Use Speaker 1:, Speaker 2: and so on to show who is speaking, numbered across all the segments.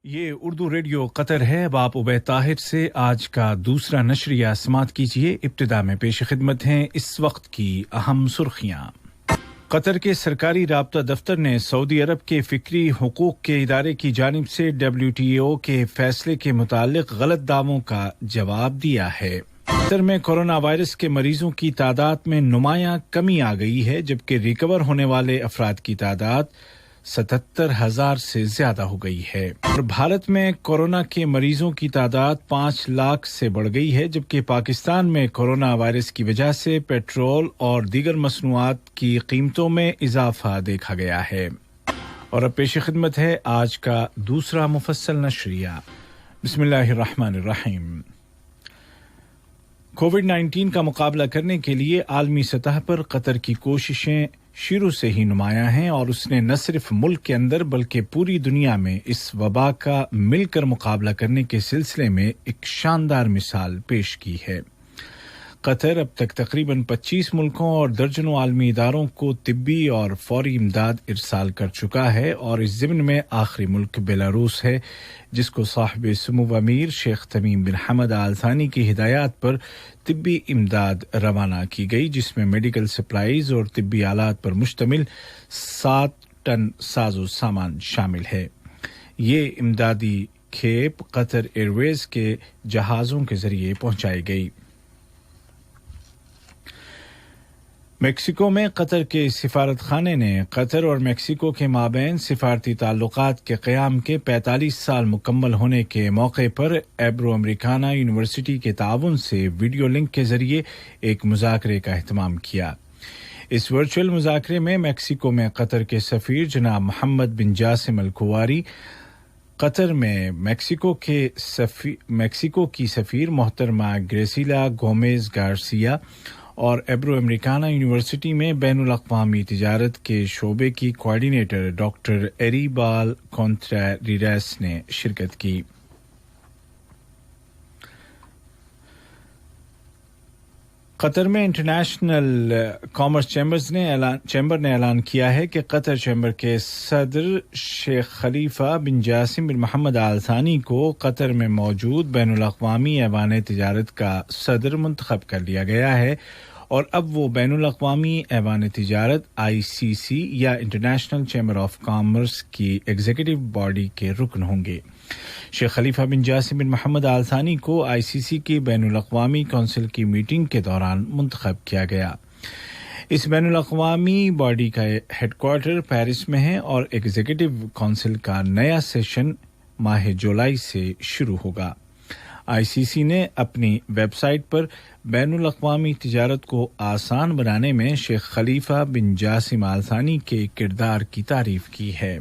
Speaker 1: یہ اردو ریڈیو قطر ہے. اب آپ عبید طاہر سے آج کا دوسرا نشریہ سماعت کیجیے. ابتدا میں پیش خدمت ہیں اس وقت کی اہم سرخیاں. قطر کے سرکاری رابطہ دفتر نے سعودی عرب کے فکری حقوق کے ادارے کی جانب سے WTO کے فیصلے کے متعلق غلط دعووں کا جواب دیا ہے. قطر میں کورونا وائرس کے مریضوں کی تعداد میں نمایاں کمی آ گئی ہے، جبکہ ریکور ہونے والے افراد کی تعداد 77,000 سے زیادہ ہو گئی ہے. اور بھارت میں کورونا کے مریضوں کی تعداد 5 لاکھ سے بڑھ گئی ہے، جبکہ پاکستان میں کورونا وائرس کی وجہ سے پیٹرول اور دیگر مصنوعات کی قیمتوں میں اضافہ دیکھا گیا ہے. اور اب پیش خدمت ہے آج کا دوسرا مفصل نشریہ. بسم اللہ الرحمن الرحیم. کووڈ-19 کا مقابلہ کرنے کے لیے عالمی سطح پر قطر کی کوششیں شروع سے ہی نمایاں ہیں، اور اس نے نہ صرف ملک کے اندر بلکہ پوری دنیا میں اس وبا کا مل کر مقابلہ کرنے کے سلسلے میں ایک شاندار مثال پیش کی ہے. قطر اب تک تقریباً 25 ملکوں اور درجنوں عالمی اداروں کو طبی اور فوری امداد ارسال کر چکا ہے، اور اس ضمن میں آخری ملک بیلاروس ہے، جس کو صاحب سمو امیر شیخ تمیم بن حمد آل ثانی کی ہدایات پر طبی امداد روانہ کی گئی، جس میں میڈیکل سپلائیز اور طبی آلات پر مشتمل 7 ٹن ساز و سامان شامل ہے. یہ امدادی کھیپ قطر ایئر ویز کے جہازوں کے ذریعے پہنچائی گئی. میکسیکو میں قطر کے سفارت خانے نے قطر اور میکسیکو کے مابین سفارتی تعلقات کے قیام کے 45 سال مکمل ہونے کے موقع پر ایبرو امریکانا یونیورسٹی کے تعاون سے ویڈیو لنک کے ذریعے ایک مذاکرے کا اہتمام کیا. اس ورچوئل مذاکرے میں میکسیکو میں قطر کے سفیر جناب محمد بن جاسم الکواری، قطر میں میکسیکو کی سفیر محترمہ گریسیلا گومیز گارسیا اور ایبرو امریکانا یونیورسٹی میں بین الاقوامی تجارت کے شعبے کی کوآرڈینیٹر ڈاکٹر ایریبال کونٹریراس نے شرکت کی. قطر میں انٹرنیشنل کامرس چیمبر نے اعلان کیا ہے کہ قطر چیمبر کے صدر شیخ خلیفہ بن جاسم بن محمد آل ثانی کو قطر میں موجود بین الاقوامی ایوان تجارت کا صدر منتخب کر لیا گیا ہے، اور اب وہ بین الاقوامی ایوان تجارت ICC یا انٹرنیشنل چیمبر آف کامرس کی ایگزیکٹو باڈی کے رکن ہوں گے. شیخ خلیفہ بن جاسم بن محمد آل ثانی کو ICC کی بین الاقوامی کونسل کی میٹنگ کے دوران منتخب کیا گیا. اس بین الاقوامی باڈی کا ہیڈ کوارٹر پیرس میں ہے، اور ایگزیکٹو کونسل کا نیا سیشن ماہ جولائی سے شروع ہوگا. ICC نے اپنی ویب سائٹ پر بین الاقوامی تجارت کو آسان بنانے میں شیخ خلیفہ بن جاسم آل ثانی کے کردار کی تعریف کی ہے.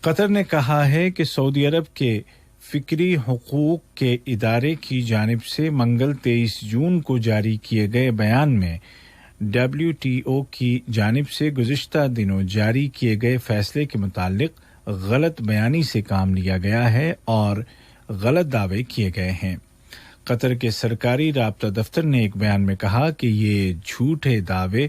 Speaker 1: قطر نے کہا ہے کہ سعودی عرب کے فکری حقوق کے ادارے کی جانب سے منگل 23 جون کو جاری کیے گئے بیان میں WTO کی جانب سے گزشتہ دنوں جاری کیے گئے فیصلے کے متعلق غلط بیانی سے کام لیا گیا ہے اور غلط دعوے کیے گئے ہیں. قطر کے سرکاری رابطہ دفتر نے ایک بیان میں کہا کہ یہ جھوٹے دعوے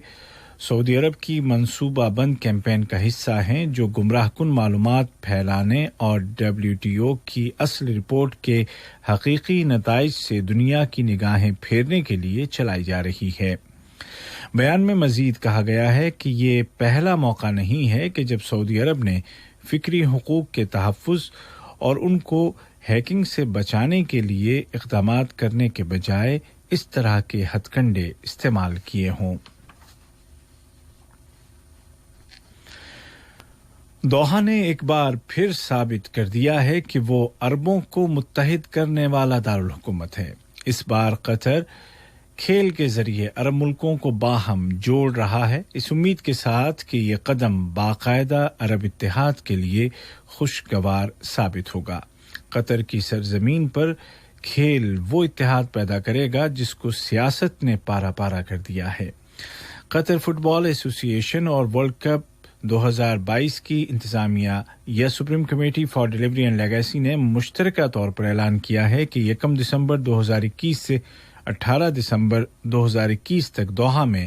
Speaker 1: سعودی عرب کی منصوبہ بند کیمپین کا حصہ ہیں، جو گمراہ کن معلومات پھیلانے اور WTO کی اصل رپورٹ کے حقیقی نتائج سے دنیا کی نگاہیں پھیرنے کے لیے چلائی جا رہی ہے. بیان میں مزید کہا گیا ہے کہ یہ پہلا موقع نہیں ہے کہ جب سعودی عرب نے فکری حقوق کے تحفظ اور ان کو ہیکنگ سے بچانے کے لیے اقدامات کرنے کے بجائے اس طرح کے ہتھ کنڈے استعمال کیے ہوں. دوحہ نے ایک بار پھر ثابت کر دیا ہے کہ وہ عربوں کو متحد کرنے والا دارالحکومت ہے. اس بار قطر کھیل کے ذریعے عرب ملکوں کو باہم جوڑ رہا ہے، اس امید کے ساتھ کہ یہ قدم باقاعدہ عرب اتحاد کے لیے خوشگوار ثابت ہوگا. قطر کی سرزمین پر کھیل وہ اتحاد پیدا کرے گا جس کو سیاست نے پارا پارا کر دیا ہے. قطر فٹ بال ایسوسی ایشن اور ورلڈ کپ 2022 کی انتظامیہ یا supreme committee for delivery and legacy نے مشترکہ طور پر اعلان کیا ہے کہ 1 دسمبر 2021 سے 18 دسمبر 2021 تک دوحہ میں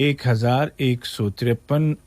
Speaker 1: 1153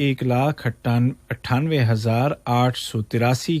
Speaker 1: 1,98,883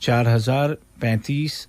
Speaker 1: 4,035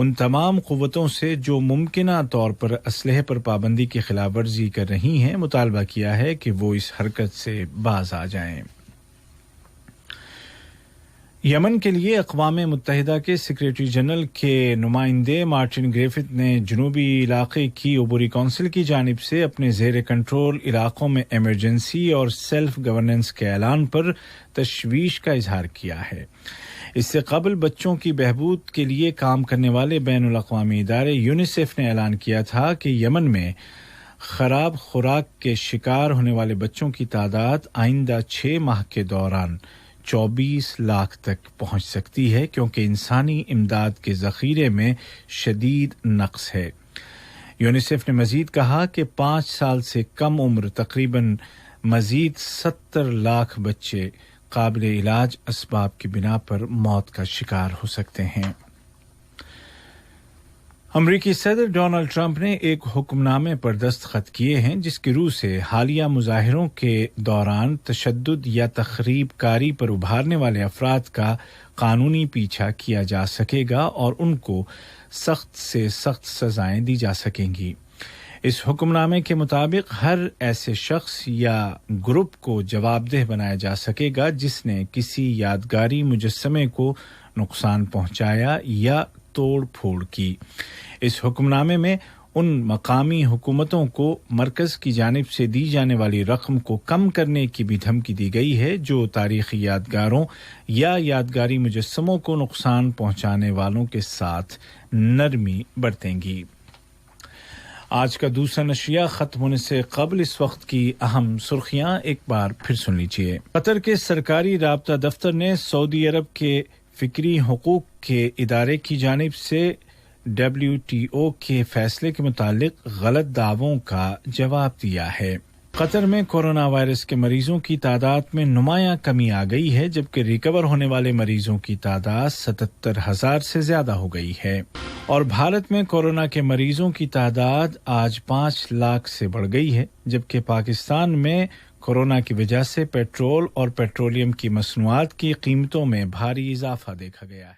Speaker 1: ان تمام قوتوں سے جو ممکنہ طور پر اسلحے پر پابندی کی خلاف ورزی کر رہی ہیں مطالبہ کیا ہے کہ وہ اس حرکت سے باز آ جائیں۔ یمن کے لیے اقوام متحدہ کے سیکریٹری جنرل کے نمائندے مارٹن گریفتھ نے جنوبی علاقے کی عبوری کونسل کی جانب سے اپنے زیر کنٹرول علاقوں میں ایمرجنسی اور سیلف گورننس کے اعلان پر تشویش کا اظہار کیا ہے۔ اس سے قبل بچوں کی بہبود کے لیے کام کرنے والے بین الاقوامی ادارے یونیسیف نے اعلان کیا تھا کہ یمن میں خراب خوراک کے شکار ہونے والے بچوں کی تعداد آئندہ 6 ماہ کے دوران 24 لاکھ تک پہنچ سکتی ہے، کیونکہ انسانی امداد کے ذخیرے میں شدید نقص ہے۔ یونیسیف نے مزید کہا کہ 5 سال سے کم عمر تقریباً مزید 70 لاکھ بچے قابل علاج اسباب کی بنا پر موت کا شکار ہو سکتے ہیں۔ امریکی صدر ڈونلڈ ٹرمپ نے ایک حکم نامے پر دستخط کیے ہیں جس کی روح سے حالیہ مظاہروں کے دوران تشدد یا تخریب کاری پر ابھارنے والے افراد کا قانونی پیچھا کیا جا سکے گا اور ان کو سخت سے سخت سزائیں دی جا سکیں گی۔ اس حکم نامے کے مطابق ہر ایسے شخص یا گروپ کو جواب دہ بنایا جا سکے گا جس نے کسی یادگاری مجسمے کو نقصان پہنچایا یا توڑ پھوڑ کی۔ اس حکم نامے میں ان مقامی حکومتوں کو مرکز کی جانب سے دی جانے والی رقم کو کم کرنے کی بھی دھمکی دی گئی ہے جو تاریخی یادگاروں یا یادگاری مجسموں کو نقصان پہنچانے والوں کے ساتھ نرمی برتیں گی۔ آج کا دوسرا نشریہ ختم ہونے سے قبل اس وقت کی اہم سرخیاں ایک بار پھر سن لیجیے۔ قطر کے سرکاری رابطہ دفتر نے سعودی عرب کے فکری حقوق کے ادارے کی جانب سے WTO کے فیصلے کے متعلق غلط دعووں کا جواب دیا ہے۔ قطر میں کورونا وائرس کے مریضوں کی تعداد میں نمایاں کمی آ گئی ہے جبکہ ریکور ہونے والے مریضوں کی تعداد 77,000 سے زیادہ ہو گئی ہے، اور بھارت میں کورونا کے مریضوں کی تعداد آج 5 لاکھ سے بڑھ گئی ہے، جبکہ پاکستان میں کورونا کی وجہ سے پیٹرول اور پیٹرولیم کی مصنوعات کی قیمتوں میں بھاری اضافہ دیکھا گیا ہے۔